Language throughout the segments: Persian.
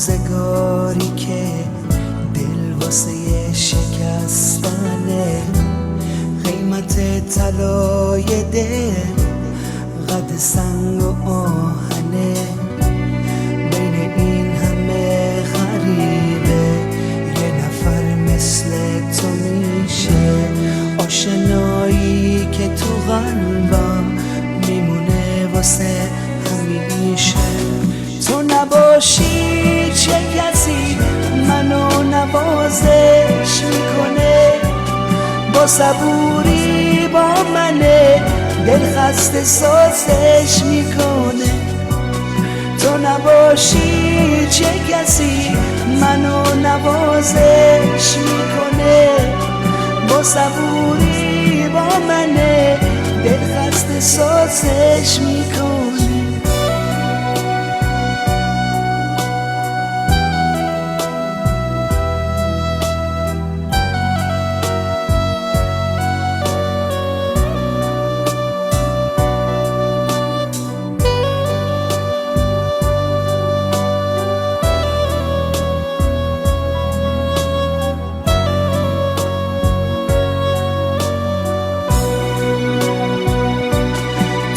روزگاری که دل واسه شکستنه، قیمت طلای دل قد سنگ و آهنه. بین این همه غریبه یه نفر مثل تو میشه، آشنایی که تو قلبم میمونه واسه همیشه. تو نباشی چه کسی منو نوازش میکنه، با صبوری با منه دل خسته سازش میکنه. تو نباشی چه کسی منو نوازش میکنه، با صبوری با منه دل خسته سازش میکنه.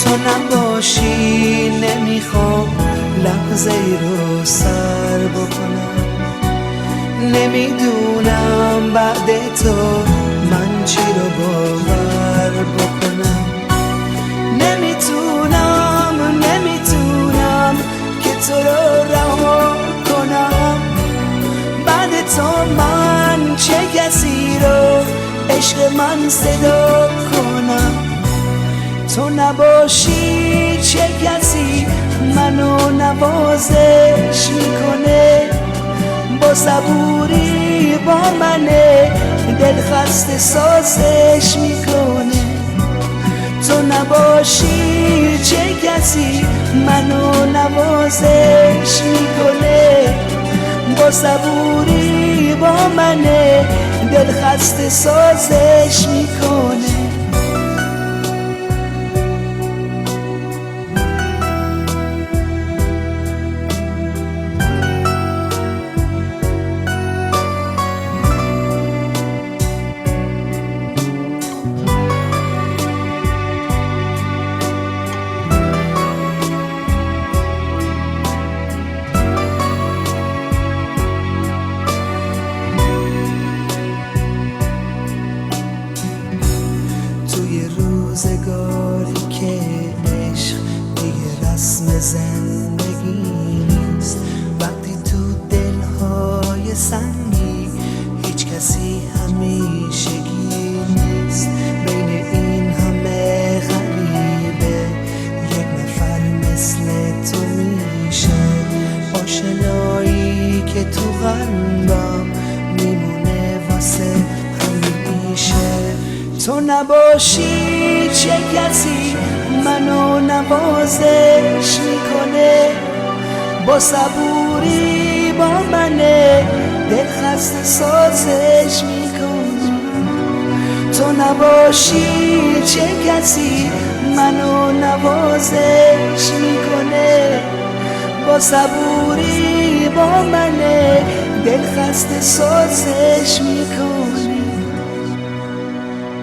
تو نباشی نمیخوام لحظه ای رو سر بکنم، نمیدونم بعد تو من چی رو باور بکنم. نمیتونم که تو رو رها کنم، بعد تو من چه کسی رو عشق من صدا کنم. تو نباشی چه کسی منو نوازش میکنه، با صبوری با منه دل خسته سازش میکنه. تو نباشی چه کسی منو نوازش میکنه، با صبوری با منه دل خسته سازش میکنه. روزگاری که عشق دیگه رسم زندگی نیست، وقتی تو دلهای سنگی هیچ کسی همیشگی نیست. بین این همه غریبه یک نفر مثل تو میشه، آشنایی که تو قلبم میمونه واسه همیشه. تو نباشی چه کسی منو نوازش میکنه، با صبوری با منه دل خسته سازش میکنه. تو نباشی چه کسی منو نوازش میکنه، با صبوری با منه دل خسته سازش میکنه.